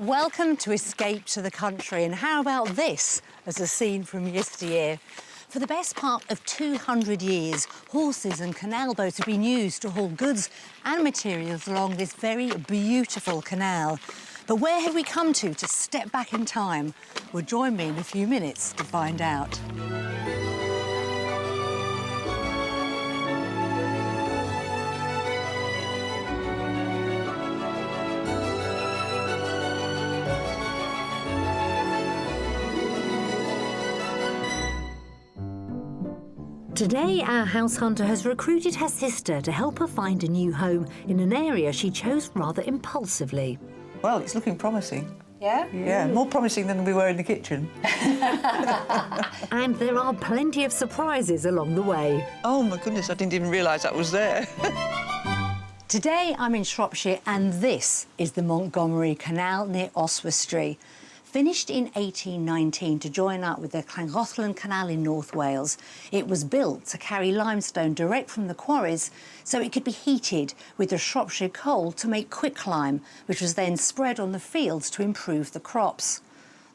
Welcome to Escape to the Country, and how about this as a scene from yesteryear? For the best part of 200 years, horses and canal boats have been used to haul goods and materials along this very beautiful canal. But where have we come to step back in time? Well, join me in a few minutes to find out. Today, our house hunter has recruited her sister to help her find a new home in an area she chose rather impulsively. Well, it's looking promising. Yeah? Yeah, more promising than we were in the kitchen. And there are plenty of surprises along the way. Oh, my goodness, I didn't even realise that was there. Today, I'm in Shropshire, and this is the Montgomery Canal near Oswestry. Finished in 1819 to join up with the Llangollen Canal in North Wales, it was built to carry limestone direct from the quarries so it could be heated with the Shropshire coal to make quicklime, which was then spread on the fields to improve the crops.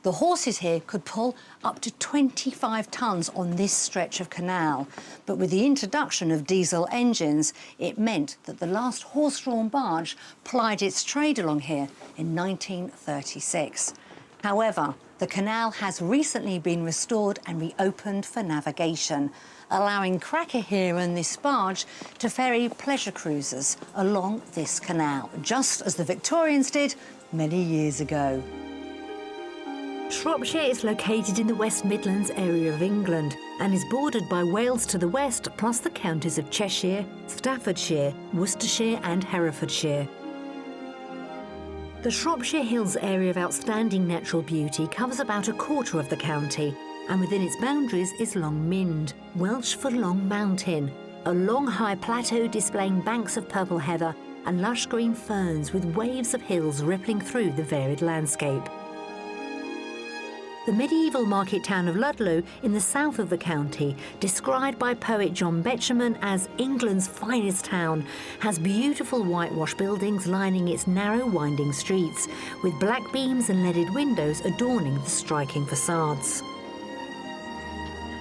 The horses here could pull up to 25 tonnes on this stretch of canal, but with the introduction of diesel engines, it meant that the last horse-drawn barge plied its trade along here in 1936. However, the canal has recently been restored and reopened for navigation, allowing Cracker here and this barge to ferry pleasure cruisers along this canal, just as the Victorians did many years ago. Shropshire is located in the West Midlands area of England and is bordered by Wales to the west, plus the counties of Cheshire, Staffordshire, Worcestershire and Herefordshire. The Shropshire Hills area of outstanding natural beauty covers about a quarter of the county, and within its boundaries is Long Mynd, Welsh for Long Mountain, a long high plateau displaying banks of purple heather and lush green ferns with waves of hills rippling through the varied landscape. The medieval market town of Ludlow in the south of the county, described by poet John Betjeman as England's finest town, has beautiful whitewashed buildings lining its narrow winding streets, with black beams and leaded windows adorning the striking facades.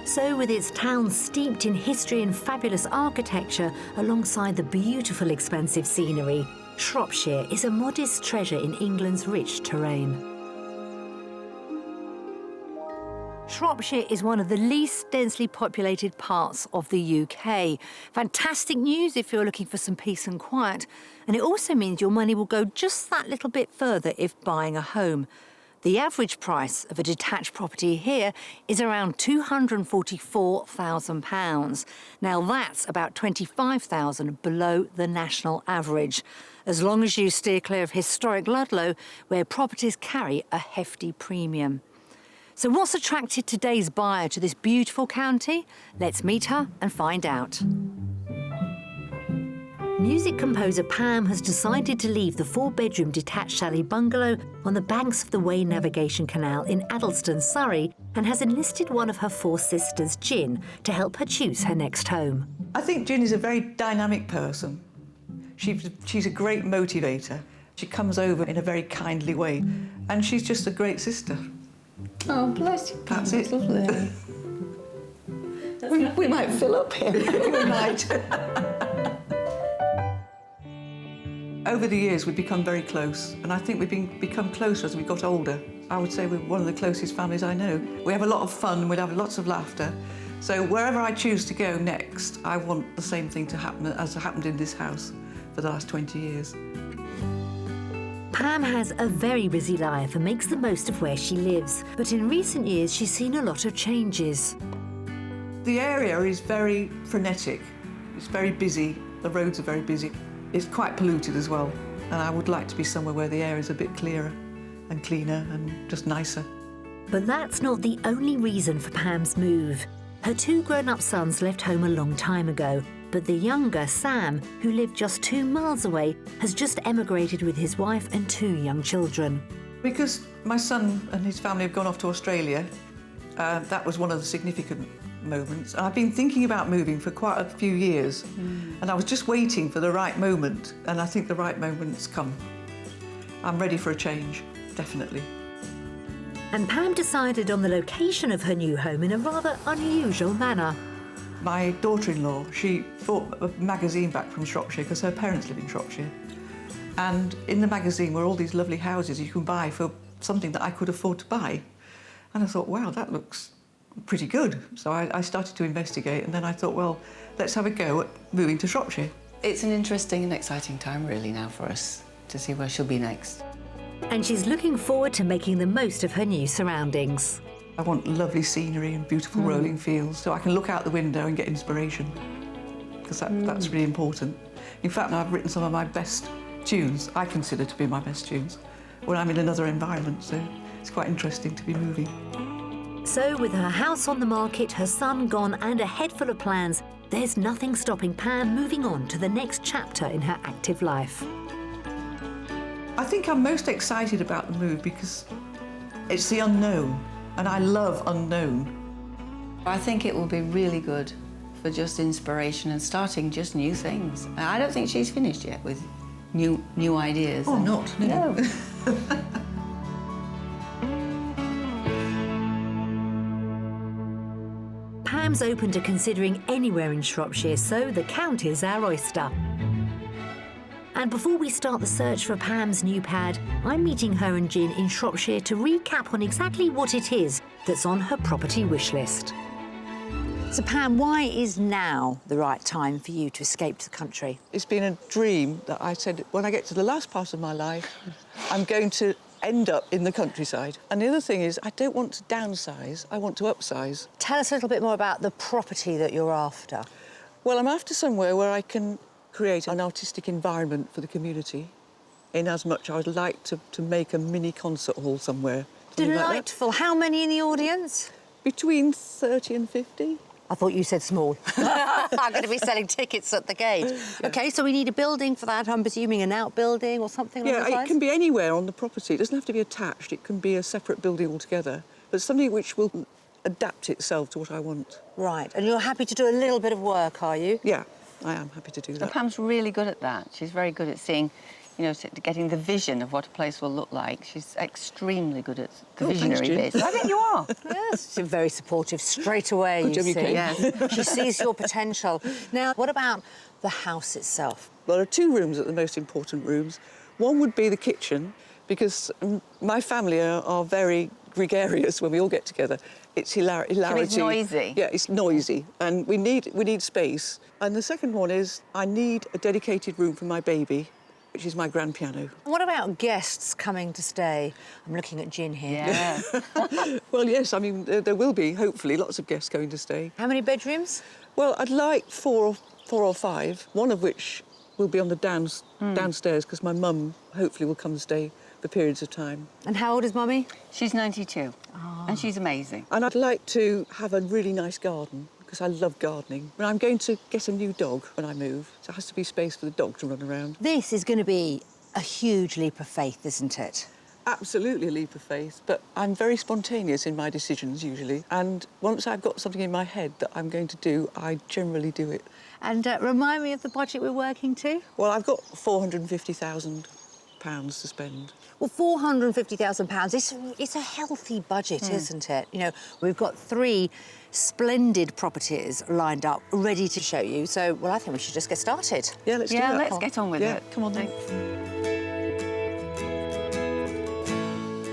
So, with its town steeped in history and fabulous architecture alongside the beautiful expansive scenery, Shropshire is a modest treasure in England's rich terrain. Shropshire is one of the least densely populated parts of the UK. Fantastic news if you're looking for some peace and quiet. And it also means your money will go just that little bit further if buying a home. The average price of a detached property here is around £244,000. Now that's about £25,000 below the national average, as long as you steer clear of historic Ludlow, where properties carry a hefty premium. So what's attracted today's buyer to this beautiful county? Let's meet her and find out. Music composer Pam has decided to leave the four-bedroom detached chalet bungalow on the banks of the Wey Navigation Canal in Addlestone, Surrey, and has enlisted one of her four sisters, Gin, to help her choose her next home. I think Gin is a very dynamic person. She's a great motivator. She comes over in a very kindly way, and she's just a great sister. Oh, bless you. That's it. Lovely. we might fill up here. We might. Over the years, we've become very close, and I think we've become closer as we got older. I would say we're one of the closest families I know. We have a lot of fun, we have lots of laughter. So wherever I choose to go next, I want the same thing to happen as happened in this house for the last 20 years. Pam has a very busy life and makes the most of where she lives. But in recent years, she's seen a lot of changes. The area is very frenetic. It's very busy. The roads are very busy. It's quite polluted as well. And I would like to be somewhere where the air is a bit clearer and cleaner and just nicer. But that's not the only reason for Pam's move. Her two grown-up sons left home a long time ago, but the younger, Sam, who lived just 2 miles away, has just emigrated with his wife and 2 young children. Because my son and his family have gone off to Australia, that was one of the significant moments. I've been thinking about moving for quite a few years, and I was just waiting for the right moment, and I think the right moment's come. I'm ready for a change, definitely. And Pam decided on the location of her new home in a rather unusual manner. My daughter-in-law, she brought a magazine back from Shropshire because her parents live in Shropshire. And in the magazine were all these lovely houses you can buy for something that I could afford to buy. And I thought, wow, that looks pretty good. So I started to investigate, and then I thought, well, let's have a go at moving to Shropshire. It's an interesting and exciting time really now for us to see where she'll be next. And she's looking forward to making the most of her new surroundings. I want lovely scenery and beautiful rolling fields so I can look out the window and get inspiration, because that's really important. In fact, I've written some of my best tunes, I consider to be my best tunes, when I'm in another environment, so it's quite interesting to be moving. So with her house on the market, her son gone and a head full of plans, there's nothing stopping Pam moving on to the next chapter in her active life. I think I'm most excited about the move because it's the unknown, and I love unknown. I think it will be really good for just inspiration and starting just new things. I don't think she's finished yet with new ideas. Oh, not, no. Pam's open to considering anywhere in Shropshire, so the Count is our oyster. And before we start the search for Pam's new pad, I'm meeting her and Gin in Shropshire to recap on exactly what it is that's on her property wish list. So Pam, why is now the right time for you to escape to the country? It's been a dream that I said, when I get to the last part of my life, I'm going to end up in the countryside. And the other thing is, I don't want to downsize, I want to upsize. Tell us a little bit more about the property that you're after. Well, I'm after somewhere where I can create an artistic environment for the community, in as much I would like to make a mini concert hall somewhere. something like that. Delightful. How many in the audience? Between 30 and 50. I thought you said small. I'm going to be selling tickets at the gate. Yeah. OK, so we need a building for that, I'm presuming an outbuilding or something along those Yeah, lines? it can be anywhere on the property. It doesn't have to be attached. It can be a separate building altogether, but something which will adapt itself to what I want. Right, and you're happy to do a little bit of work, are you? Yeah, I am happy to do And that. Pam's really good at that. She's very good at seeing, you know, getting the vision of what a place will look like. She's extremely good at the visionary Gin. bit. I think you are. Yes, she's very supportive straight away, Good you job you see. came. Yes. She sees your potential. Now, what about the house itself? There are two rooms that are the most important rooms. One would be the kitchen, because my family are very gregarious when we all get together. It's hilarity. It's noisy. Yeah, it's noisy, and we need space. And the second one is I need a dedicated room for my baby, which is my grand piano. What about guests coming to stay? I'm looking at Gin here. Yeah. Well, yes, I mean, there will be, hopefully, lots of guests going to stay. How many bedrooms? Well, I'd like four or five, one of which will be on the downstairs, because my mum hopefully will come and stay for periods of time. And how old is Mummy? She's 92, and she's amazing. And I'd like to have a really nice garden, because I love gardening. But I'm going to get a new dog when I move, so there has to be space for the dog to run around. This is going to be a huge leap of faith, isn't it? Absolutely a leap of faith, but I'm very spontaneous in my decisions usually. And once I've got something in my head that I'm going to do, I generally do it. And remind me of the budget we're working to? Well, I've got £450,000 to spend. Well, £450,000, it's a healthy budget, isn't it? You know, we've got 3 splendid properties lined up, ready to show you. So, well, I think we should just get started. Yeah, let's do that. Let's get on with Yeah, it. come on then.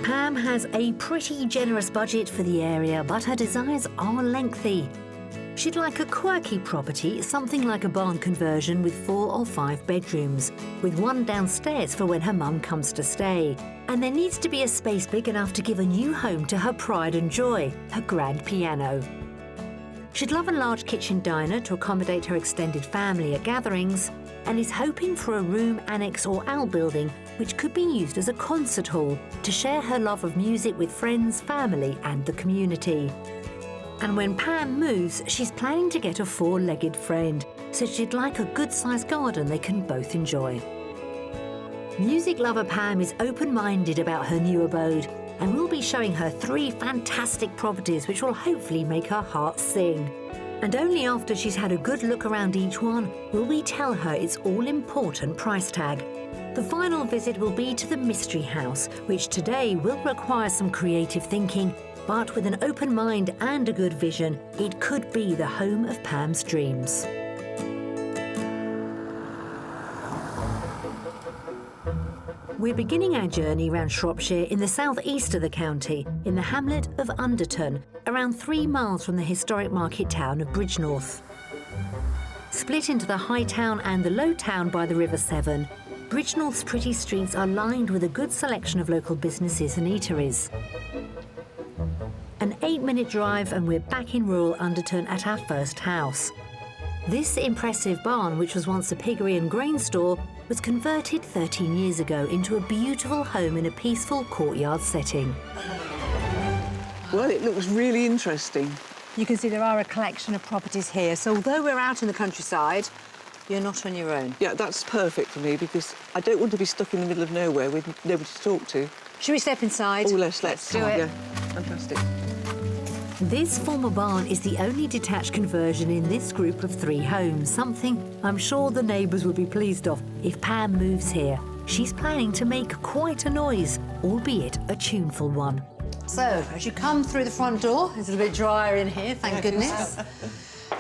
Pam has a pretty generous budget for the area, but her desires are lengthy. She'd like a quirky property, something like a barn conversion with 4 or 5 bedrooms, with one downstairs for when her mum comes to stay. And there needs to be a space big enough to give a new home to her pride and joy, her grand piano. She'd love a large kitchen diner to accommodate her extended family at gatherings, and is hoping for a room, annex or outbuilding which could be used as a concert hall to share her love of music with friends, family and the community. And when Pam moves, she's planning to get a 4-legged friend, so she'd like a good-sized garden they can both enjoy. Music lover Pam is open-minded about her new abode, and we'll be showing her 3 fantastic properties which will hopefully make her heart sing. And only after she's had a good look around each one will we tell her its all-important price tag. The final visit will be to the Mystery House, which today will require some creative thinking, but with an open mind and a good vision, it could be the home of Pam's dreams. We're beginning our journey around Shropshire in the southeast of the county, in the hamlet of Underton, around 3 miles from the historic market town of Bridgnorth. Split into the High Town and the Low Town by the River Severn, Bridgnorth's pretty streets are lined with a good selection of local businesses and eateries. An 8-minute drive and we're back in rural Underton at our first house. This impressive barn, which was once a piggery and grain store, was converted 13 years ago into a beautiful home in a peaceful courtyard setting. Well, it looks really interesting. You can see there are a collection of properties here, so although we're out in the countryside, you're not on your own. Yeah, that's perfect for me because I don't want to be stuck in the middle of nowhere with nobody to talk to. Should we step inside? Oh, let's do it. Yeah, fantastic. This former barn is the only detached conversion in this group of 3 homes, something I'm sure the neighbours will be pleased of if Pam moves here. She's planning to make quite a noise, albeit a tuneful one. So, as you come through the front door, it's a little bit drier in here, thank goodness.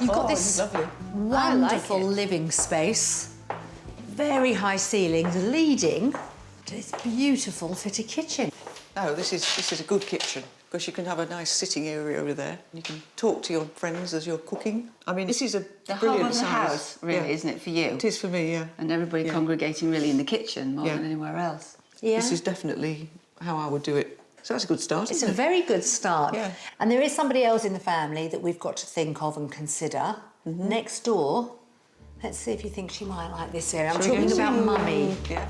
You've got this lovely. wonderful living space, very high ceilings, leading to this beautiful fitted kitchen. Oh, this is a good kitchen because you can have a nice sitting area over there. You can talk to your friends as you're cooking. I mean, this is a The brilliant whole of the size. house, really, Yeah. isn't it, for you? It is for me, yeah. And everybody Yeah. congregating really in the kitchen more Yeah. than anywhere else. Yeah. This is definitely how I would do it. So that's a good start, It's isn't a it? very good start. Yeah. And there is somebody else in the family that we've got to think of and consider. Next door, let's see if you think she might like this area. I'm Shall we go talking and about see? Mummy. Yeah.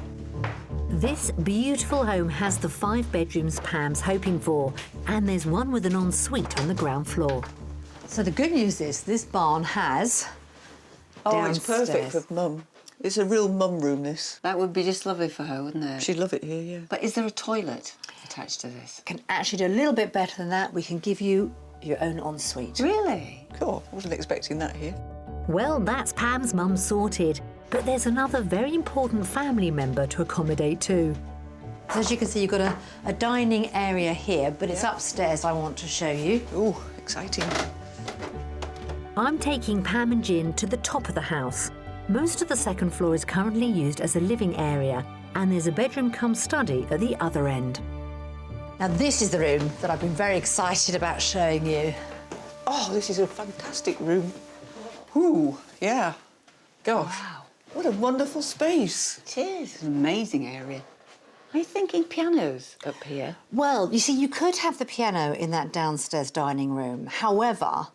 This beautiful home has the 5 bedrooms Pam's hoping for, and there's one with an ensuite on the ground floor. So the good news is this barn has Oh, it's downstairs. perfect for Mum. It's a real mum room, this. That would be just lovely for her, wouldn't it? She'd love it here, yeah. But is there a toilet attached to this? Can actually do a little bit better than that. We can give you your own ensuite. Really? Cool. I wasn't expecting that here. Well, that's Pam's mum sorted. But there's another very important family member to accommodate too. So as you can see, you've got a dining area here, but it's upstairs I want to show you. Ooh, exciting. I'm taking Pam and Jin to the top of the house. Most of the second floor is currently used as a living area, and there's a bedroom cum study at the other end. Now this is the room that I've been very excited about showing you. Oh, this is a fantastic room. Ooh, yeah. Gosh. Wow. What a wonderful space. It is. It's an amazing area. Are you thinking pianos up here? Well, you see, you could have the piano in that downstairs dining room. However,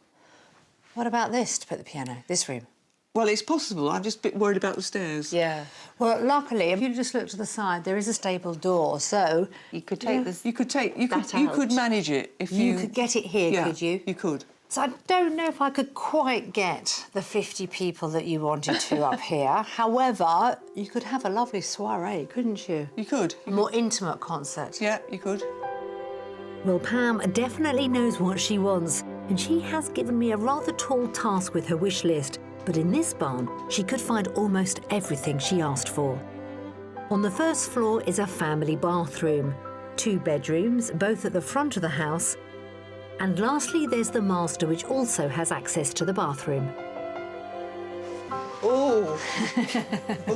what about this to put the piano, this room? Well, it's possible. I'm just a bit worried about the stairs. Yeah. Well, luckily, if you just look to the side, there is a stable door, so You could take this. You could That manage it if you you could get it here, yeah, could you? You could. So I don't know if I could quite get the 50 people that you wanted to up here. However, you could have a lovely soiree, couldn't you? You could. A more intimate concert. Yeah, you could. Well, Pam definitely knows what she wants, and she has given me a rather tall task with her wish list. But in this barn, she could find almost everything she asked for. On the first floor is a family bathroom, 2 bedrooms, both at the front of the house. And lastly, there's the master, which also has access to the bathroom. Oh.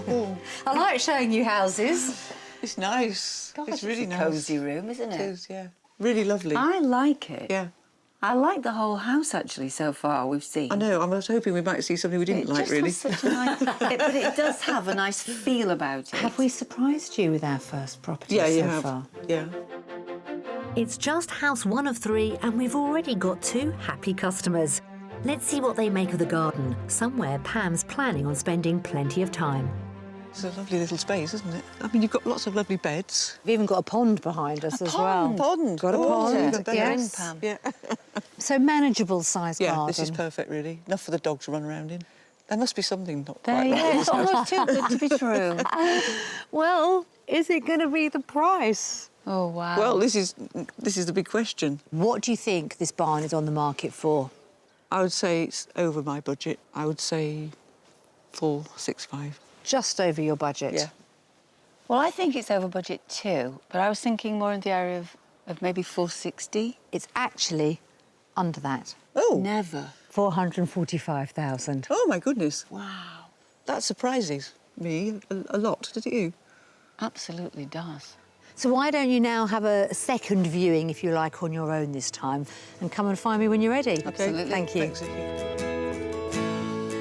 Oh, I like showing you houses. it's nice. Gosh, it's really a nice. cosy room, isn't It it? is, yeah. Really lovely. I like it. Yeah. I like the whole house, actually, so far we've seen. I know. I was hoping we might see something we didn't It like, just really. has such a nice... but it does have a nice feel about it. Have we surprised you with our first property Yeah, so you have. far? Yeah. It's just house 1 of 3, and we've already got 2 happy customers. Let's see what they make of the garden, somewhere Pam's planning on spending plenty of time. It's a lovely little space, isn't it? I mean, you've got lots of lovely beds. We've even got a pond behind us as well. Pond. Got a Oh, pond, even better. yes. Pam. Yeah. So manageable size Yeah, garden. this is perfect, really. Enough for the dogs to run around in. There must be something not There quite you right. go. with It's this house. almost too good to be true. Well, is it going to be the price? Oh, wow. Well, this is the big question. What do you think this barn is on the market for? I would say it's over my budget. I would say 465. Just over your budget. Yeah. Well, I think it's over budget too, but I was thinking more in the area of maybe 460. It's actually under that. Oh, Never. 445,000. oh my goodness. Wow. That surprises me a lot, does it you? Absolutely does. So why don't you now have a second viewing, if you like, on your own this time, and come and find me when you're ready? Absolutely. Thank you. Thanks, Vicky.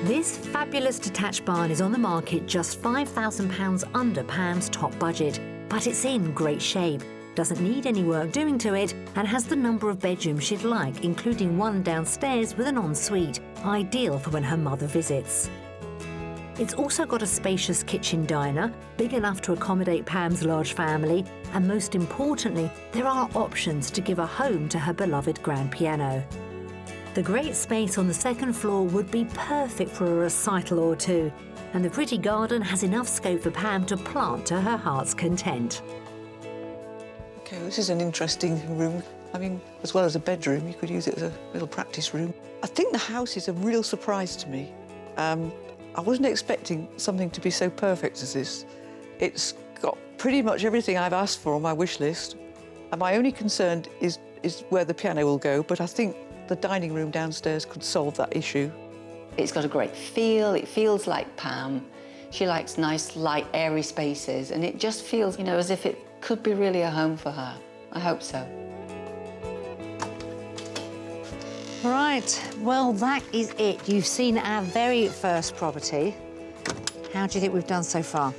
This fabulous detached barn is on the market just £5,000 under Pam's top budget, but it's in great shape, doesn't need any work doing to it, and has the number of bedrooms she'd like, including one downstairs with an ensuite, ideal for when her mother visits. It's also got a spacious kitchen diner, big enough to accommodate Pam's large family, and most importantly, there are options to give a home to her beloved grand piano. The great space on the second floor would be perfect for a recital or two, and the pretty garden has enough scope for Pam to plant to her heart's content. OK, this is an interesting room. I mean, as well as a bedroom, you could use it as a little practice room. I think the house is a real surprise to me. I wasn't expecting something to be so perfect as this. It's got pretty much everything I've asked for on my wish list. And my only concern is where the piano will go, but I think the dining room downstairs could solve that issue. It's got a great feel. It feels like Pam. She likes nice, light, airy spaces, and it just feels, you know, as if it could be really a home for her. I hope so. Right, well, that is it. You've seen our very first property. How do you think we've done so far?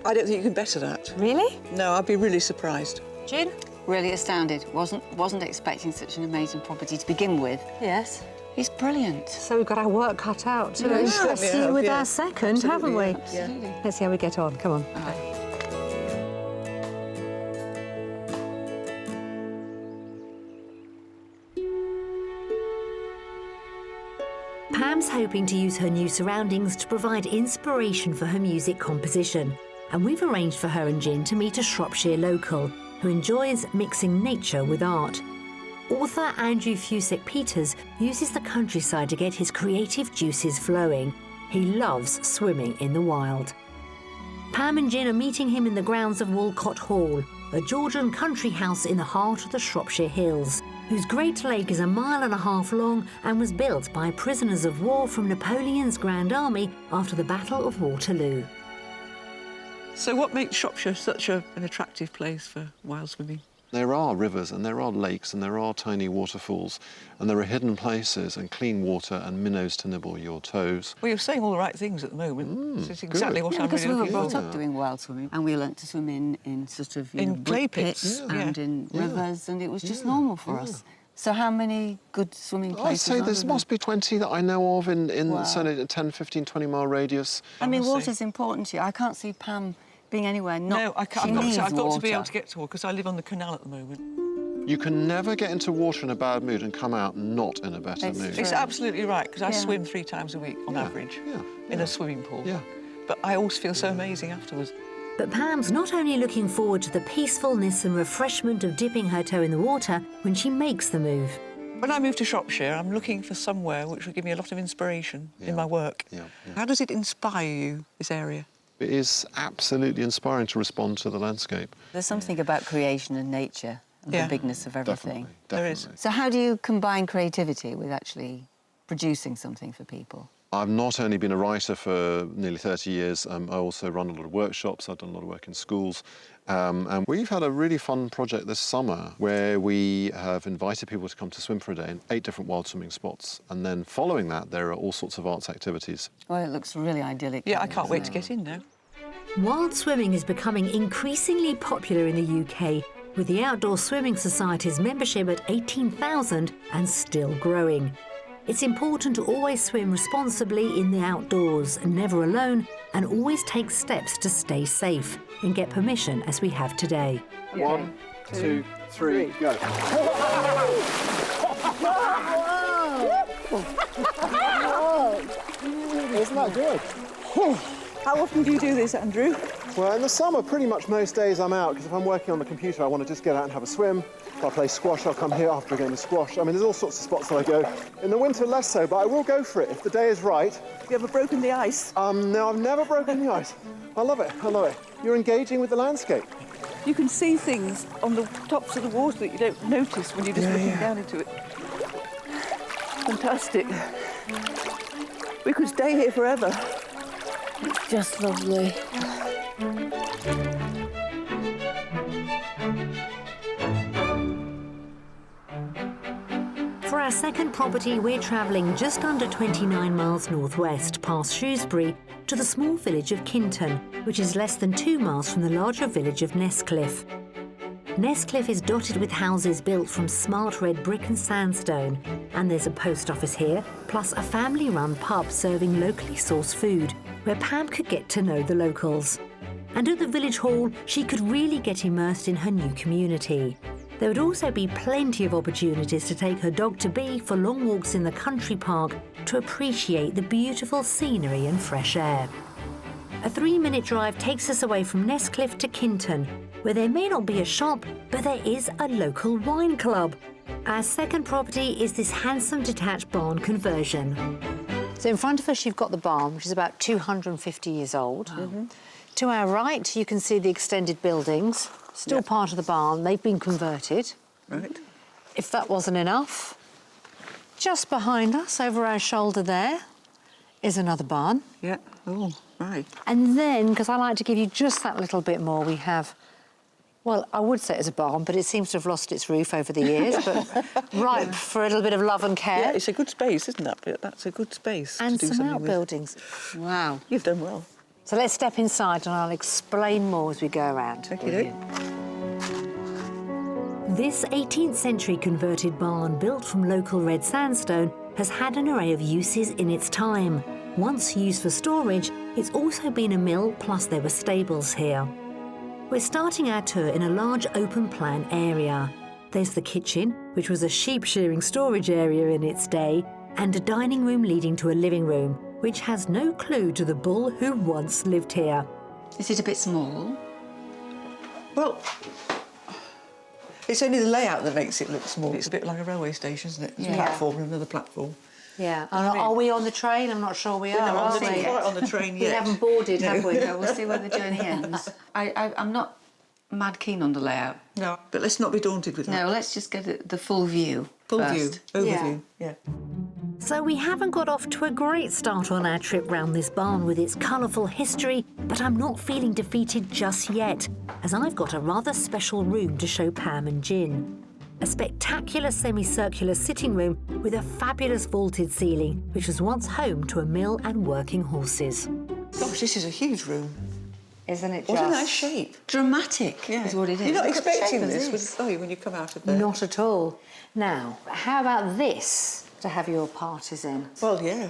I don't think you can better that. Really? No, I'd be really surprised. Gin? Really astounded. Wasn't expecting such an amazing property to begin with. Yes. It's brilliant. So we've got our work cut out. Yeah, Let's certainly see have, with yeah. our second, Absolutely, haven't we? yeah. Absolutely. Let's see how we get on. Come on. Pam's hoping to use her new surroundings to provide inspiration for her music composition, and we've arranged for her and Gin to meet a Shropshire local who enjoys mixing nature with art. Author Andrew Fusek-Peters uses the countryside to get his creative juices flowing. He loves swimming in the wild. Pam and Gin are meeting him in the grounds of Walcott Hall, a Georgian country house in the heart of the Shropshire Hills, whose Great Lake is 1.5 miles long and was built by prisoners of war from Napoleon's Grand Army after the Battle of Waterloo. So what makes Shropshire such an attractive place for wild swimming? There are rivers and there are lakes and there are tiny waterfalls and there are hidden places and clean water and minnows to nibble your toes. Well, you're saying all the right things at the moment. This is exactly what Yeah, I'm because really we were looking brought for. up doing wild swimming, and we learnt to swim in sort of In clay brick pits, and yeah. in rivers, and it was just normal for us. So how many good swimming I'd places say are there there? must be 20 that I know of in Wow. certainly a 10, 15, 20-mile radius. I mean, Honestly. water's important to you. I can't see Pam being anywhere not... No, I can't. She needs I've got to be water. able to get to water because I live on the canal at the moment. You can never get into water in a bad mood and come out not in a better It's mood. true. It's absolutely right because I Yeah. swim 3 times a week on Yeah, average yeah, in yeah. a swimming pool. Yeah. But I always feel so amazing afterwards. But Pam's not only looking forward to the peacefulness and refreshment of dipping her toe in the water when she makes the move. When I moved to Shropshire, I'm looking for somewhere which will give me a lot of inspiration in my work. Yeah, yeah. How does it inspire you, this area? It is absolutely inspiring to respond to the landscape. There's something about creation and nature and Yeah. the bigness of everything. Definitely, There definitely. is. So how do you combine creativity with actually producing something for people? I've not only been a writer for nearly 30 years, I also run a lot of workshops, I've done a lot of work in schools, and we've had a really fun project this summer where we have invited people to come to swim for a day in 8 different wild swimming spots, and then following that there are all sorts of arts activities. Well, it looks really idyllic. Yeah, I doesn't can't wait it? to get in now. Wild swimming is becoming increasingly popular in the UK, with the Outdoor Swimming Society's membership at 18,000 and still growing. It's important to always swim responsibly in the outdoors, never alone, and always take steps to stay safe and get permission as we have today. 1, 2, 3, go. Isn't that good? How often do you do this, Andrew? Well, in the summer, pretty much most days I'm out, because if I'm working on the computer, I want to just get out and have a swim. If I play squash, I'll come here after a game of squash. I mean, there's all sorts of spots that I go. In the winter, less so, but I will go for it if the day is right. Have you ever broken the ice? No, I've never broken the ice. I love it. I love it. You're engaging with the landscape. You can see things on the tops of the water that you don't notice when you're just looking down into it. Fantastic. We could stay here forever. It's just lovely. For our second property, we're travelling just under 29 miles northwest past Shrewsbury to the small village of Kinton, which is less than 2 miles from the larger village of Nestcliff. Nestcliff is dotted with houses built from smart red brick and sandstone, and there's a post office here, plus a family-run pub serving locally sourced food, where Pam could get to know the locals. And at the village hall, she could really get immersed in her new community. There would also be plenty of opportunities to take her dog-to-be for long walks in the country park to appreciate the beautiful scenery and fresh air. A 3-minute drive takes us away from Nestcliff to Kinton, where there may not be a shop, but there is a local wine club. Our second property is this handsome detached barn conversion. So in front of us you've got the barn, which is about 250 years old. To our right you can see the extended buildings, still part of the barn. They've been converted. Right. If that wasn't enough, just behind us, over our shoulder there, is another barn. Yeah. Oh, right. And then, because I like to give you just that little bit more, we have, well, I would say it's a barn, but it seems to have lost its roof over the years, but ripe for a little bit of love and care. Yeah, it's a good space, isn't that? That's a good space And to do some something with. outbuildings. Wow. You've done well. So let's step inside and I'll explain more as we go around. Okay. This 18th century converted barn, built from local red sandstone, has had an array of uses in its time. Once used for storage, it's also been a mill, plus there were stables here. We're starting our tour in a large open-plan area. There's the kitchen, which was a sheep-shearing storage area in its day, and a dining room leading to a living room, which has no clue to the bull who once lived here. Is it a bit small? Well, it's only the layout that makes it look small. It's a bit like a railway station, isn't it? It's a platform and another platform. Yeah. Are we on the train? I'm not sure we are. Not are we? quite on the train We yet. haven't boarded, have we? No, we'll see where the journey ends. I'm not mad keen on the layout. No, but let's not be daunted with that. No, let's just get the full view Full first. view, overview, yeah. So we haven't got off to a great start on our trip round this barn with its colourful history, but I'm not feeling defeated just yet, as I've got a rather special room to show Pam and Gin. A spectacular semicircular sitting room with a fabulous vaulted ceiling, which was once home to a mill and working horses. Gosh, this is a huge room. Isn't it What a nice shape. Dramatic is what it is. You're not Look at the expecting shape of this, are you, when you come out of there? Not at all. Now, how about this to have your parties in? Well, yeah.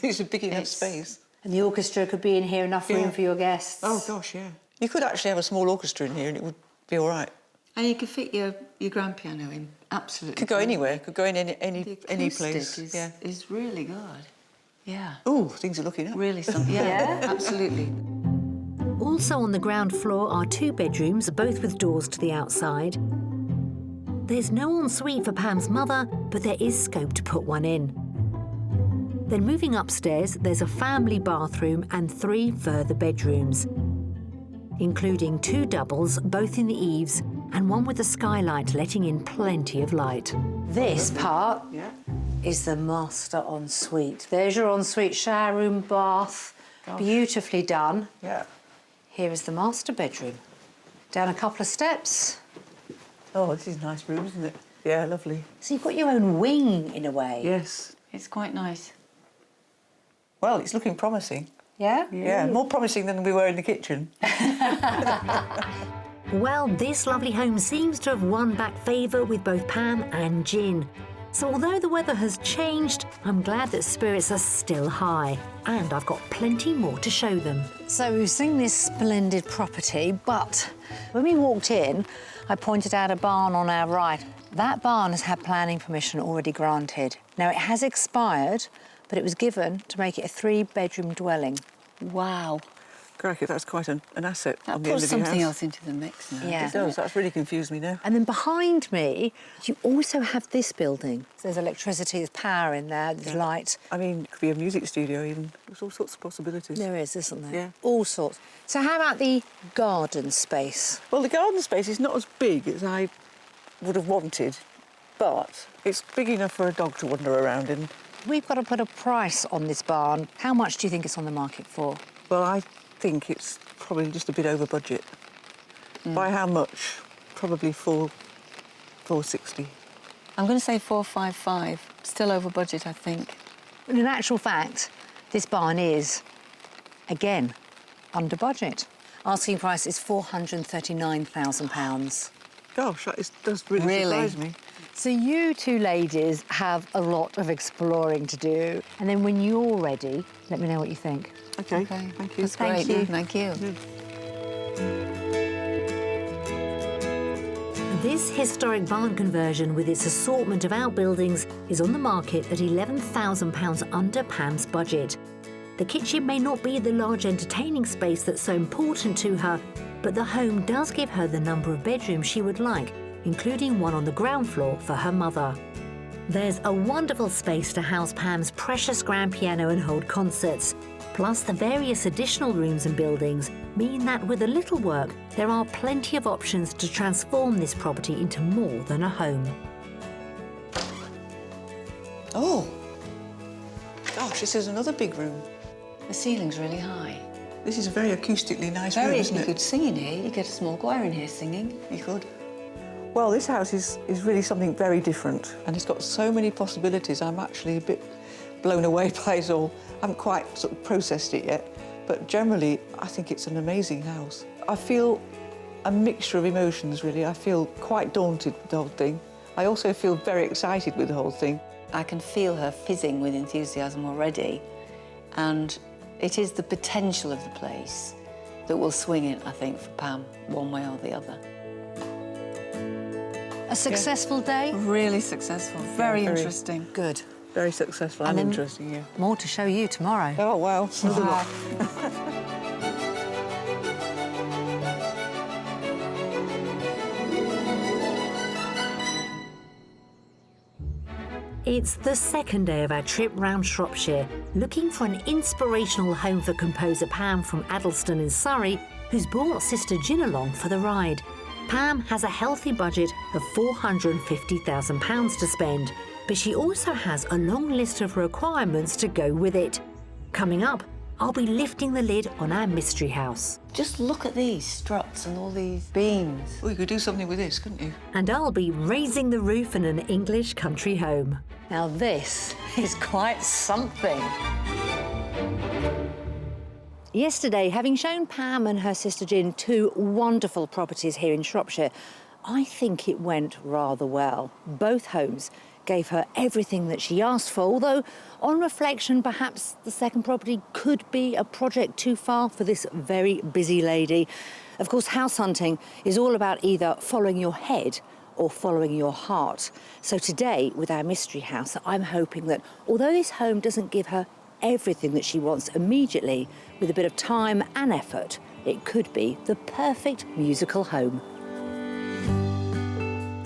It's a big enough It's- space. And the orchestra could be in here, enough room Yeah. for your guests. Oh, gosh, yeah. You could actually have a small orchestra in here and it would be all right. And you could fit your grand piano in. Absolutely. Could go fine. anywhere. Could go in any The place. acoustic Yeah. is really good. Yeah. Oh, things are looking up. Really something. Yeah, absolutely. Also on the ground floor are 2 bedrooms, both with doors to the outside. There's no ensuite for Pam's mother, but there is scope to put one in. Then moving upstairs, there's a family bathroom and 3 further bedrooms, including 2 doubles, both in the eaves, and one with a skylight letting in plenty of light. This part is the master ensuite. There's your ensuite shower room, bath, beautifully done. Yeah. Here is the master bedroom. Down a couple of steps. Oh, this is a nice room, isn't it? Yeah, lovely. So you've got your own wing, in a way. Yes. It's quite nice. Well, it's looking promising. Yeah? Yeah, more promising than we were in the kitchen. Well, this lovely home seems to have won back favour with both Pam and Gin. So although the weather has changed, I'm glad that spirits are still high. And I've got plenty more to show them. So we've seen this splendid property, but when we walked in, I pointed out a barn on our right. That barn has had planning permission already granted. Now, it has expired, but it was given to make it a 3-bedroom dwelling. Wow. Crikey, that's quite an asset That on the end puts of your something house. else into the mix now. Yeah. It does. That's really confused me now. And then behind me, you also have this building. So there's electricity, there's power in there, there's light. I mean, it could be a music studio even. There's all sorts of possibilities. There is, isn't there? Yeah. All sorts. So how about the garden space? Well, the garden space is not as big as I would have wanted, but it's big enough for a dog to wander around in. We've got to put a price on this barn. How much do you think it's on the market for? Well, I think it's probably just a bit over budget. By how much? Probably 460. I'm going to say 455. Still over budget, I think. But in actual fact, this barn is, again, under budget. Asking price is £439,000. Gosh, does really Really? surprise me. So you two ladies have a lot of exploring to do. And then when you're ready, let me know what you think. Okay, thank you. That's Thank great. you. Thank you. This historic barn conversion with its assortment of outbuildings is on the market at £11,000 under Pam's budget. The kitchen may not be the large entertaining space that's so important to her, but the home does give her the number of bedrooms she would like, including one on the ground floor for her mother. There's a wonderful space to house Pam's precious grand piano and hold concerts. Plus, the various additional rooms and buildings mean that with a little work, there are plenty of options to transform this property into more than a home. Oh, gosh, this is another big room. The ceiling's really high. This is a very acoustically nice Very, room, if isn't you it? could sing in here, you get a small choir in here singing. You could. Well, this house is really something very different, and it's got so many possibilities. I'm actually a bit blown away by it all. I haven't quite sort of processed it yet, but generally, I think it's an amazing house. I feel a mixture of emotions, really. I feel quite daunted with the whole thing. I also feel very excited with the whole thing. I can feel her fizzing with enthusiasm already, and it is the potential of the place that will swing it, I think, for Pam, one way or the other. A successful day? Really successful, very very. interesting. Good. Very successful and then- interesting, yeah. More to show you tomorrow. Oh, wow. Another one. It's the second day of our trip round Shropshire, looking for an inspirational home for composer Pam from Addlestone in Surrey, who's brought sister Gin along for the ride. Pam has a healthy budget of £450,000 to spend, but she also has a long list of requirements to go with it. Coming up, I'll be lifting the lid on our mystery house. Just look at these struts and all these beams. Well, you could do something with this, couldn't you? And I'll be raising the roof in an English country home. Now this is quite something. Yesterday, having shown Pam and her sister Gin two wonderful properties here in Shropshire, I think it went rather well. Both homes gave her everything that she asked for, although on reflection, perhaps the second property could be a project too far for this very busy lady. Of course, house hunting is all about either following your head or following your heart. So today, with our mystery house, I'm hoping that although this home doesn't give her everything that she wants immediately, with a bit of time and effort, it could be the perfect musical home.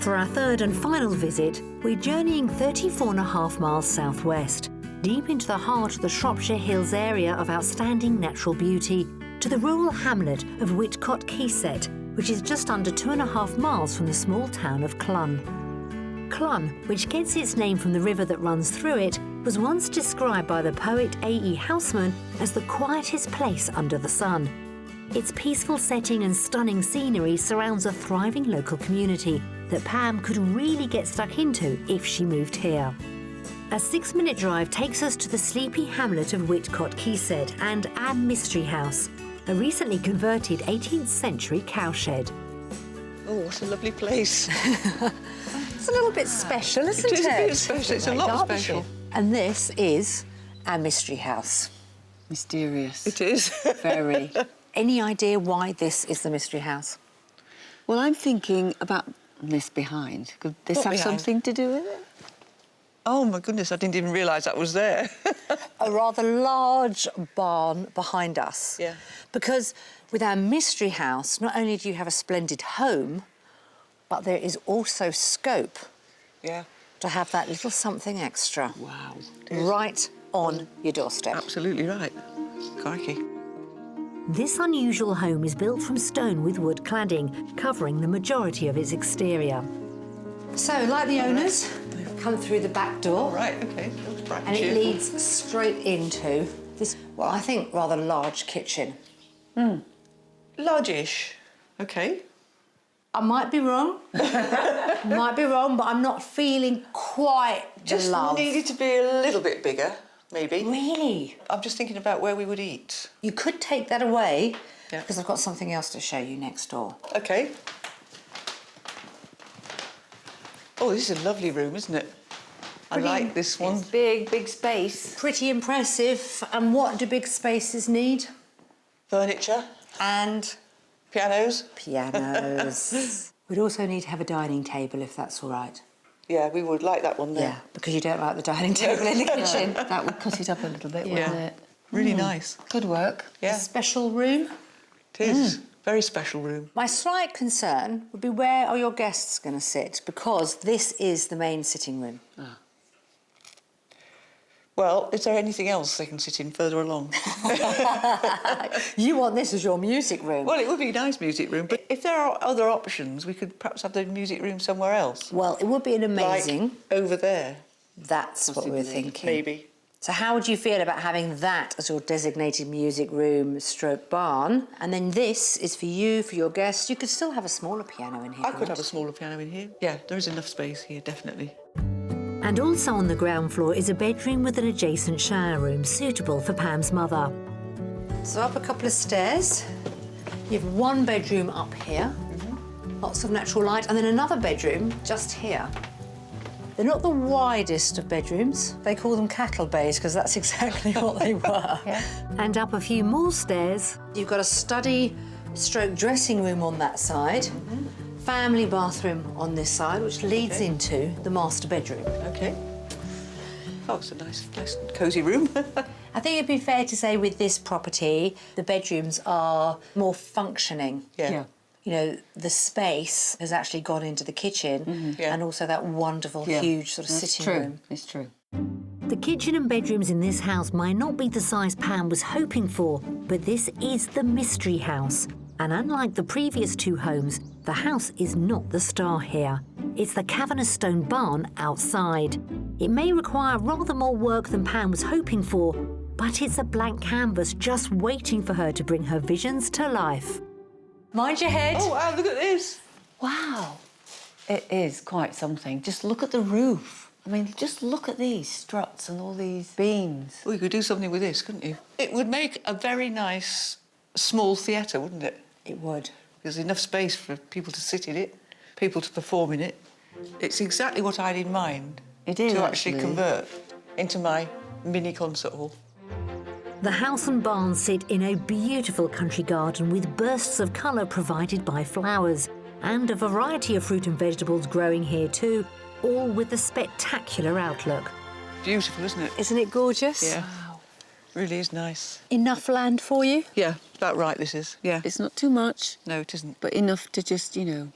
For our third and final visit, we're journeying 34.5 miles southwest, deep into the heart of the Shropshire Hills area of outstanding natural beauty, to the rural hamlet of Whitcott Quayset, which is just under 2.5 miles from the small town of Clun. Clun, which gets its name from the river that runs through it, was once described by the poet A.E. Housman as the quietest place under the sun. Its peaceful setting and stunning scenery surrounds a thriving local community that Pam could really get stuck into if she moved here. A 6-minute drive takes us to the sleepy hamlet of Whitcott Quayset and our mystery house, a recently converted 18th century cowshed. Oh, what a lovely place. It's a little bit special, isn't it? It is a bit special. It's a lot special. And this is our mystery house. Mysterious. It is. Very. Any idea why this is the mystery house? Well, I'm thinking about this behind. Could this What have behind? something to do with it? Oh, my goodness, I didn't even realise that was there. A rather large barn behind us. Yeah. Because with our mystery house, not only do you have a splendid home, but there is also scope Yeah. to have that little something extra. Wow. Right on your doorstep. Absolutely right. Crikey. This unusual home is built from stone with wood cladding, covering the majority of its exterior. So, like the owners, we've come through the back door. Right, OK. That was bright And it cheerful. leads straight into this, well, I think rather large kitchen. Large-ish. OK. I might be wrong. Might be wrong, but I'm not feeling quite Just the love. needed to be a little bit bigger, maybe. Really? I'm just thinking about where we would eat. You could take that away, Yeah. because I've got something else to show you next door. OK. Oh, this is a lovely room, isn't it? I like this one. It's big, big space. Pretty impressive. And what do big spaces need? Furniture, And pianos. pianos. We'd also need to have a dining table, if that's all right. Yeah, we would like that one there. Yeah, because you don't like the dining table in the kitchen. That would cut it up a little bit, wouldn't Yeah. it? Really nice. Could work. Yeah, A special room. it is. Very special room. My slight concern would be, where are your guests going to sit? Because this is the main sitting room. Well, is there anything else they can sit in further along? You want this as your music room? Well, it would be a nice music room, but if there are other options, we could perhaps have the music room somewhere else. Well, it would be an amazing. Like over there, That's what we were thinking. maybe. So how would you feel about having that as your designated music room stroke barn? And then this is for you, for your guests. You could still have a smaller piano in here. I could have a smaller piano in here. Yeah, there is enough space here, definitely. And also on the ground floor is a bedroom with an adjacent shower room suitable for Pam's mother. So up a couple of stairs. You have one bedroom up here. Lots of natural light. And then another bedroom just here. They're not the widest of bedrooms. They call them cattle bays because that's exactly what they were. And up a few more stairs, You've got a study stroke dressing room on that side, family bathroom on this side, which leads into the master bedroom. OK. Oh, it's a nice cosy room. I think it'd be fair to say with this property, the bedrooms are more functioning. Yeah. You know, the space has actually gone into the kitchen Yeah. and also that wonderful, huge sort of sitting room. It's true. the kitchen and bedrooms in this house might not be the size Pam was hoping for, but this is the mystery house. And unlike the previous two homes, the house is not the star here. It's the cavernous stone barn outside. It may require rather more work than Pam was hoping for, but it's a blank canvas just waiting for her to bring her visions to life. Mind your head. Oh, wow, look at this. Wow. It is quite something. Just look at the roof. I mean, just look at these struts and all these beams. Well, you could do something with this, couldn't you? It would make a very nice small theatre, wouldn't it? It would. There's enough space for people to sit in it, people to perform in it. It's exactly what I had in mind. It is, to actually actually. convert into my mini concert hall. The house and barn sit in a beautiful country garden with bursts of colour provided by flowers, and a variety of fruit and vegetables growing here too, all with a spectacular outlook. Beautiful, isn't it? Isn't it gorgeous? Yeah. Really is nice. Enough land for you? Yeah, about right this is. Yeah. It's not too much, No, it isn't. but enough to just, you know,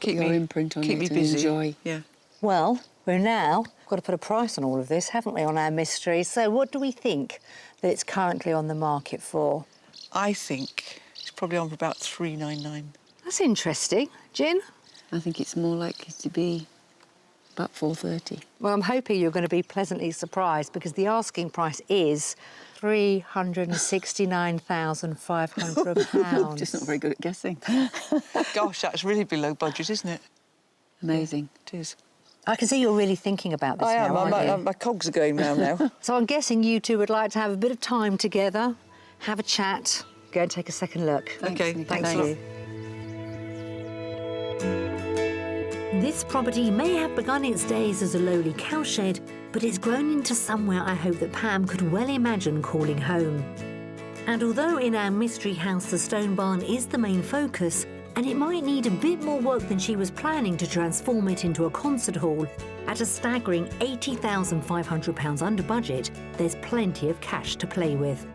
Keep put your me imprint on keep it me and busy. enjoy. Yeah. Well, we're now got to put a price on all of this, haven't we, on our mystery? So what do we think that it's currently on the market for? I think it's probably on for about $399. That's interesting. Gin? I think it's more likely to be about $430. Well, I'm hoping you're going to be pleasantly surprised because the asking price is £369,500. Just not very good at guessing. Gosh, that's really below budget, isn't it? Amazing. It is. I can see you're really thinking about this now, aren't you? My cogs are going round now. So I'm guessing you two would like to have a bit of time together, have a chat, go and take a second look. OK, Nick. thanks a Thank lot. you. This property may have begun its days as a lowly cowshed, but it's grown into somewhere I hope that Pam could well imagine calling home. And although in our mystery house the stone barn is the main focus, and it might need a bit more work than she was planning to transform it into a concert hall. At a staggering £80,500 under budget, there's plenty of cash to play with.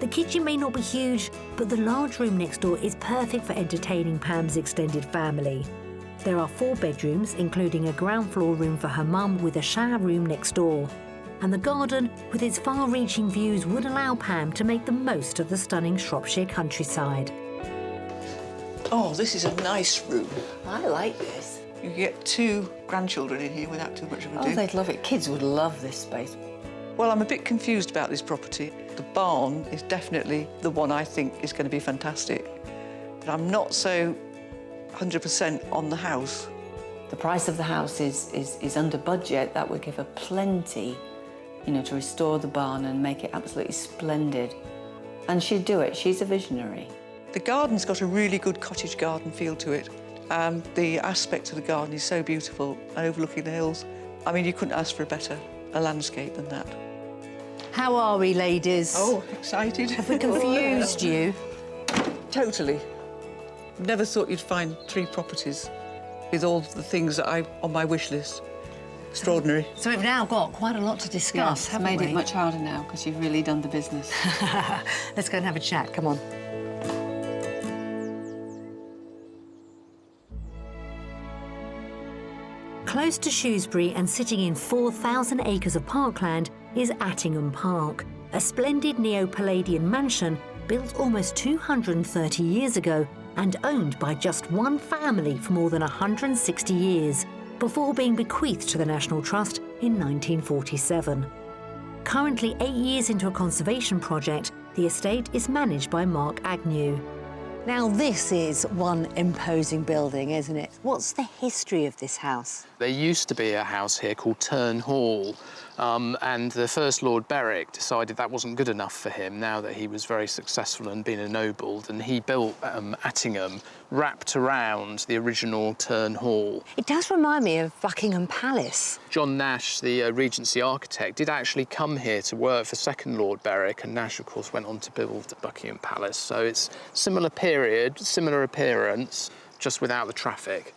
The kitchen may not be huge, but the large room next door is perfect for entertaining Pam's extended family. There are 4 bedrooms, including a ground floor room for her mum with a shower room next door. And the garden, with its far-reaching views, would allow Pam to make the most of the stunning Shropshire countryside. Oh, this is a nice room. I like this. You can get 2 grandchildren in here without too much of a Oh, do. they'd love it. Kids would love this space. Well, I'm a bit confused about this property. The barn is definitely the one I think is going to be fantastic. But I'm not so 100% on the house. The price of the house is under budget. That would give her plenty, to restore the barn and make it absolutely splendid. And she'd do it. She's a visionary. The garden's got a really good cottage garden feel to it. And the aspect of the garden is so beautiful, overlooking the hills. I mean, you couldn't ask for a landscape than that. How are we, ladies? Oh, excited. Have we confused you? Totally. Never thought you'd find 3 properties with all the things that on my wish list. Extraordinary. So we've now got quite a lot to discuss, It's haven't made we? it much harder now because you've really done the business. Let's go and have a chat, come on. Close to Shrewsbury and sitting in 4,000 acres of parkland is Attingham Park, a splendid neo-Palladian mansion built almost 230 years ago and owned by just one family for more than 160 years, before being bequeathed to the National Trust in 1947. Currently 8 years into a conservation project, the estate is managed by Mark Agnew. Now this is one imposing building, isn't it? What's the history of this house? There used to be a house here called Turn Hall, and the first Lord Berwick decided that wasn't good enough for him now that he was very successful and been ennobled, and he built Attingham wrapped around the original Turn Hall. It does remind me of Buckingham Palace. John Nash, the Regency architect, did actually come here to work for second Lord Berwick, and Nash, of course, went on to build Buckingham Palace. So it's similar period, similar appearance, just without the traffic.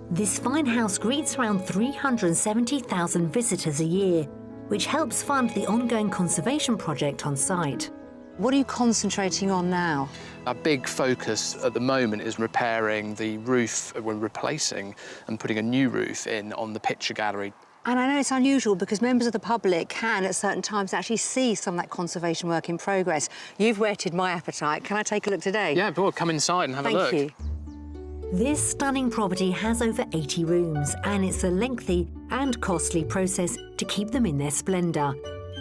This fine house greets around 370,000 visitors a year, which helps fund the ongoing conservation project on site. What are you concentrating on now? Our big focus at the moment is repairing the roof. We're replacing and putting a new roof in on the picture gallery. And I know it's unusual because members of the public can, at certain times, actually see some of that conservation work in progress. You've whetted my appetite. Can I take a look today? Yeah, but come inside and have a look. Thank you. This stunning property has over 80 rooms, and it's a lengthy and costly process to keep them in their splendour.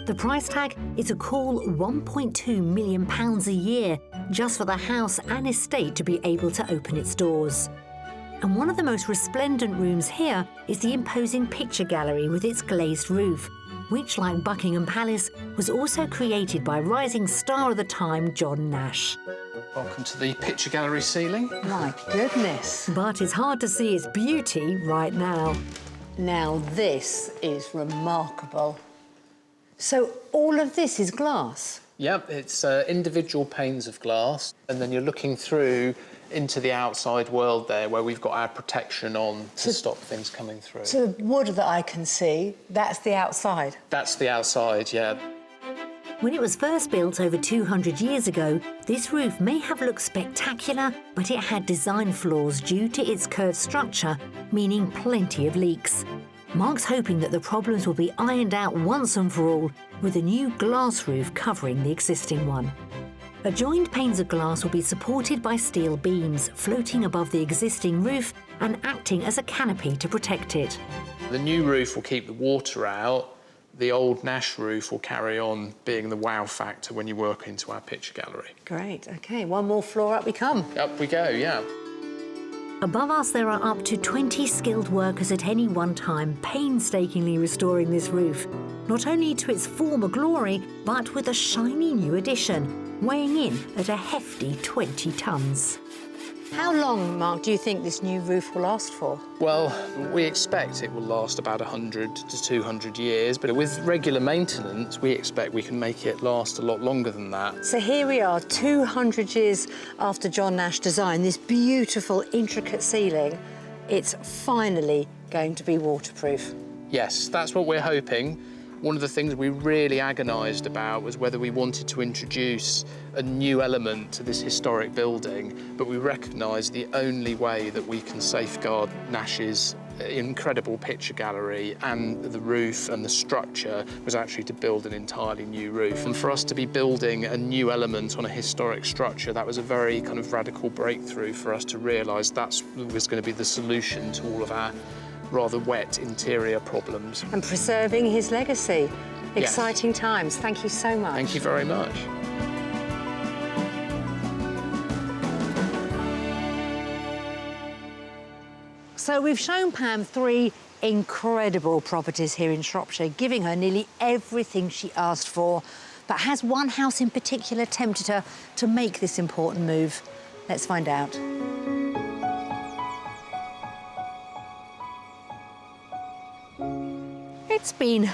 The price tag is a cool £1.2 million a year just for the house and estate to be able to open its doors. And one of the most resplendent rooms here is the imposing picture gallery with its glazed roof, which, like Buckingham Palace, was also created by rising star of the time, John Nash. Welcome to the picture gallery ceiling. My goodness. But it's hard to see its beauty right now. Now this is remarkable. So all of this is glass? Yep, it's individual panes of glass, and then you're looking through into the outside world there where we've got our protection on to stop things coming through. So the wood that I can see, that's the outside? That's the outside, yeah. When it was first built over 200 years ago, this roof may have looked spectacular, but it had design flaws due to its curved structure, meaning plenty of leaks. Mark's hoping that the problems will be ironed out once and for all, with a new glass roof covering the existing one. Adjoined panes of glass will be supported by steel beams floating above the existing roof and acting as a canopy to protect it. The new roof will keep the water out. The old Nash roof will carry on being the wow factor when you work into our picture gallery. Great, OK, one more floor up we come. Up we go, yeah. Above us, there are up to 20 skilled workers at any one time painstakingly restoring this roof, not only to its former glory, but with a shiny new addition, weighing in at a hefty 20 tonnes. How long, Mark, do you think this new roof will last for? Well, we expect it will last about 100 to 200 years, but with regular maintenance, we expect we can make it last a lot longer than that. So here we are, 200 years after John Nash designed this beautiful, intricate ceiling. It's finally going to be waterproof. Yes, that's what we're hoping. One of the things we really agonised about was whether we wanted to introduce a new element to this historic building, but we recognised the only way that we can safeguard Nash's incredible picture gallery and the roof and the structure was actually to build an entirely new roof. And for us to be building a new element on a historic structure, that was a very kind of radical breakthrough for us to realise that was going to be the solution to all of our rather wet interior problems. And preserving his legacy. Yes. Exciting times. Thank you so much. Thank you very much. So we've shown Pam 3 incredible properties here in Shropshire, giving her nearly everything she asked for. But has one house in particular tempted her to make this important move? Let's find out. It's been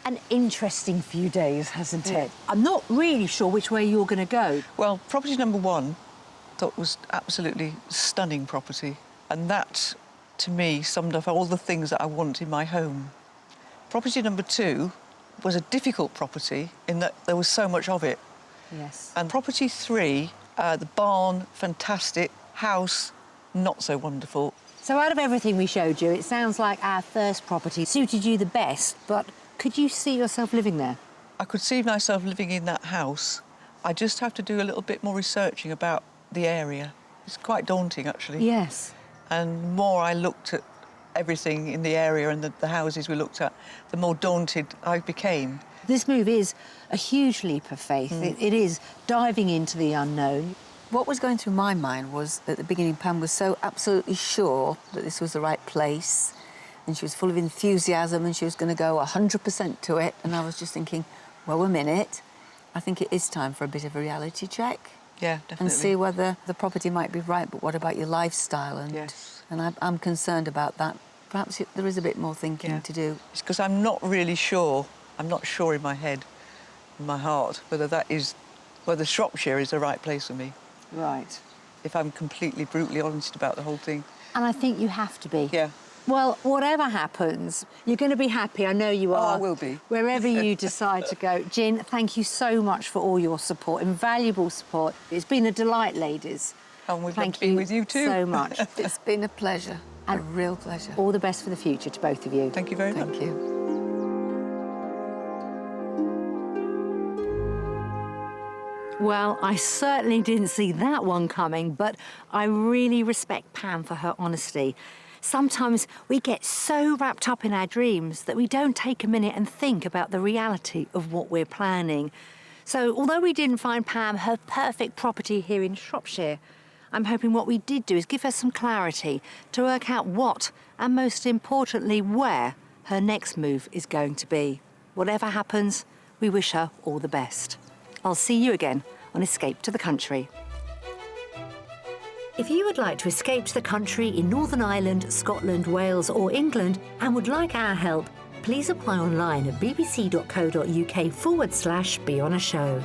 an interesting few days, hasn't it? I'm not really sure which way you're going to go. Well, property number 1, I thought was absolutely stunning property. And that, to me, summed up all the things that I want in my home. Property number 2 was a difficult property in that there was so much of it. Yes. And property 3, the barn, fantastic. House, not so wonderful. So out of everything we showed you, it sounds like our first property suited you the best, but could you see yourself living there? I could see myself living in that house. I just have to do a little bit more researching about the area. It's quite daunting, actually. Yes. And the more I looked at everything in the area and the houses we looked at, the more daunted I became. This move is a huge leap of faith. It is diving into the unknown. What was going through my mind was, at the beginning, Pam was so absolutely sure that this was the right place, and she was full of enthusiasm and she was going to go 100% to it. And I was just thinking, well, a minute, I think it is time for a bit of a reality check. Yeah, definitely. And see whether the property might be right, but what about your lifestyle? And, Yes. and I'm concerned about that. Perhaps there is a bit more thinking to do. It's because I'm not really sure. I'm not sure in my head, in my heart, whether Shropshire is the right place for me. Right. If I'm completely brutally honest about the whole thing. And I think you have to be. Yeah. Well, whatever happens, you're going to be happy. I know you are. I will be. Wherever you decide to go. Gin, thank you so much for all your support, invaluable support. It's been a delight, ladies. And we've Thank loved being with you too. so much. It's been a pleasure, a real pleasure. All the best for the future to both of you. Thank you very much. Thank you. Well, I certainly didn't see that one coming, but I really respect Pam for her honesty. Sometimes we get so wrapped up in our dreams that we don't take a minute and think about the reality of what we're planning. So although we didn't find Pam her perfect property here in Shropshire, I'm hoping what we did do is give her some clarity to work out what, and most importantly, where her next move is going to be. Whatever happens, we wish her all the best. I'll see you again on Escape to the Country. If you would like to escape to the country in Northern Ireland, Scotland, Wales or England and would like our help, please apply online at bbc.co.uk/be on a show.